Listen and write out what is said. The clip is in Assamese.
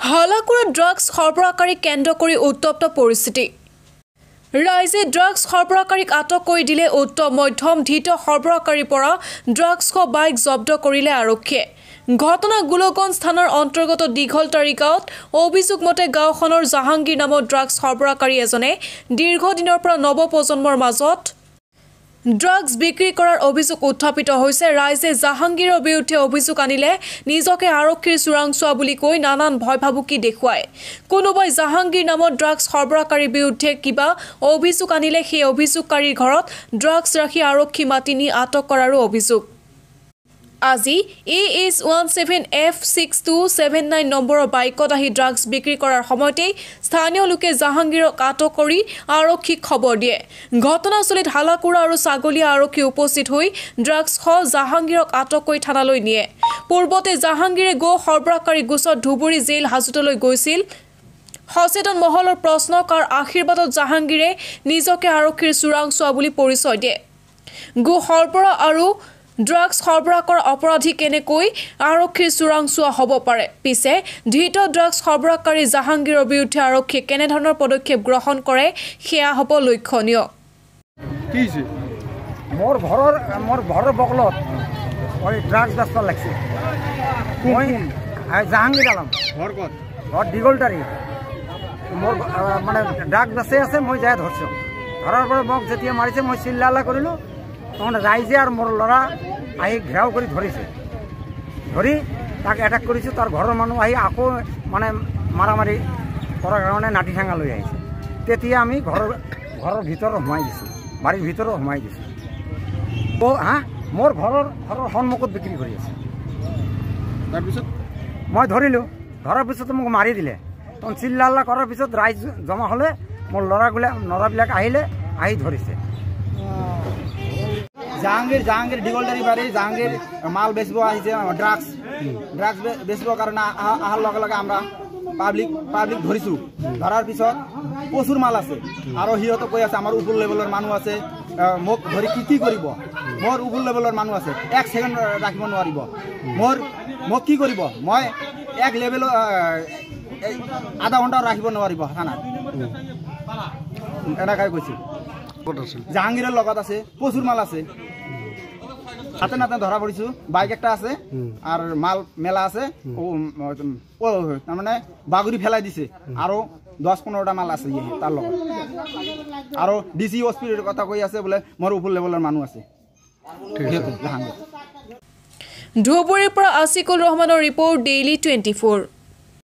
হালাকুৰা ড্ৰাগছ সৰবৰাহকাৰী কেন্দ্ৰ কৰি উত্তপ্ত পৰিস্থিতি ৰাইজে ড্ৰাগছ সৰবৰাহকাৰীক আটক কৰি দিলে উত্তৰ মধ্যম ধৃত সৰবৰাহকাৰীৰ পৰা ড্ৰাগছ বাইক জব্দ কৰিলে আৰক্ষীয়ে ঘটনা গোলগঞ্জ থানাৰ অন্তৰ্গত দীঘলতাৰী গাঁৱত অভিযোগ মতে গাঁওখনৰ জাহাংগীৰ নামৰ ড্ৰাগছ সৰবৰাহকাৰী এজনে দীৰ্ঘদিনৰ পৰা নৱপ্ৰজন্মৰ মাজত ড্ৰাগছ বিক্ৰী কৰাৰ অভিযোগ উত্থাপিত হৈছে ৰাইজে জাহাংগীৰৰ বিৰুদ্ধে অভিযোগ আনিলে নিজকে আৰক্ষীৰ চোৰাংচোৱা বুলি কৈ নানান ভয় ভাবুকি দেখুৱায় কোনোবাই জাহাংগীৰ নামৰ ড্ৰাগছ সৰবৰাহকাৰীৰ বিৰুদ্ধে কিবা অভিযোগ আনিলে সেই অভিযোগকাৰীৰ ঘৰত ড্ৰাগছ ৰাখি আৰক্ষী মাতি নি আটক কৰাৰো অভিযোগ আজি AH17F6279 নম্বৰৰ বাইকত আহি ড্ৰাগছ বিক্ৰী কৰাৰ সময়তে স্থানীয় লোকে জাহাংগীৰক আটক কৰি আৰক্ষীক খবৰ দিয়ে ঘটনাস্থলীত হালাকুৰা আৰু ছাগলীয়া আৰক্ষী উপস্থিত হৈ ড্ৰাগছ জাহাংগীৰক আটক কৰি থানালৈ নিয়ে পূৰ্বতে জাহাংগীৰে গো সৰবৰাহকাৰী গোচৰ ধুবুৰী জেল হাজতলৈ গৈছিল সচেতন মহলৰ প্ৰশ্নকাৰ আশীৰ্বাদত জাহাংগীৰে নিজকে আৰক্ষীৰ চোৰাংচোৱা বুলি পৰিচয় দিয়ে গো সৰবৰাহ আৰু ড্ৰাগছ সৰবৰাহ কৰা অপৰাধী কেনেকৈ আৰক্ষীৰ চোৰাংচোৱা হ'ব পাৰে পিছে ধৃত ড্ৰাগছ সৰবৰাহকাৰী জাহাংগীৰৰ বিৰুদ্ধে আৰক্ষীয়ে কেনেধৰণৰ পদক্ষেপ গ্ৰহণ কৰে সেয়া হ'ব লক্ষণীয় কি হৈছে মোৰ ঘৰৰ বগলত ওই ড্ৰাগছ বেচবা লাগছে মই জাহাংগীৰ আলম ঘৰ দীঘলতাৰী মোৰ মানে ড্ৰাগছ বেচে আছে মই যাই ধৰছোঁ ধৰাৰ পৰা মোক যেতিয়া মাৰিছে মই চিল্লা কৰিলোঁ তখন রাইজে আর মোর লড়া আহি ঘেরাও করে ধরেছে ধরি তাকে অ্যাটাক করেছে তার ঘরের মানুষ আহি আকৌ মানে মারামারি করার কারণে নাটি ঠেঙা লৈ আহিছে তেতিয়া আমি ঘরের ভিতর সোমাই দিছোঁ বাড়ির ভিতর সোমাই দিছোঁ তো মোর ঘরের সন্মুখত বিক্রি কৰি আছে তাৰপিছত মই ধরিলোঁ ধরার পিছত মোক মারি দিলে তখন চিল্লা করার পিছত রাইজ জমা হলে মোর লড়াবিলাক আহিলে আহি ধরিছে জাহাংগীর দীঘলতাৰী বাৰী জাহাংগীৰ মাল বেচব আহিছে ড্ৰাগস বেচব কাৰণে আহাৰ লগে লগে আমৰা পাবলিক ধৰিছো ধৰাৰ পিছত প্ৰচুৰ মাল আছে আৰু সিহঁতে কৈ আছে আমাৰ উপৰ লেভেলৰ মানুহ আছে মোক ধৰি কি কৰিব মোৰ উপৰ লেভেলৰ মানুহ আছে 1 সেকেন্ড ৰাখিব নোৱাৰিব মোক কি কৰিব মই এক লেভেল আধা ঘন্টা ৰাখিব নোৱাৰিব থানাত এনেকৈ কৈছে জাহাংগীরের লগত আছে প্রচুর মাল আছে হাতে নাতে ধরা পড়িছো বাইক একটা আছে আর মাল মেলা আছে তার মানে বাগুড়ি ফেলাই দিছে আরো 10-15টা মাল আছে তার লগত আর ডিসি হসপিটালের কথা কই আছে বলে মোর উপর লেভেলের মানুষ আছে জাহাংগীর ধুবুৰীৰ পৰা আসিকুল ৰহমানৰ ৰিপৰ্ট ডেইলি 24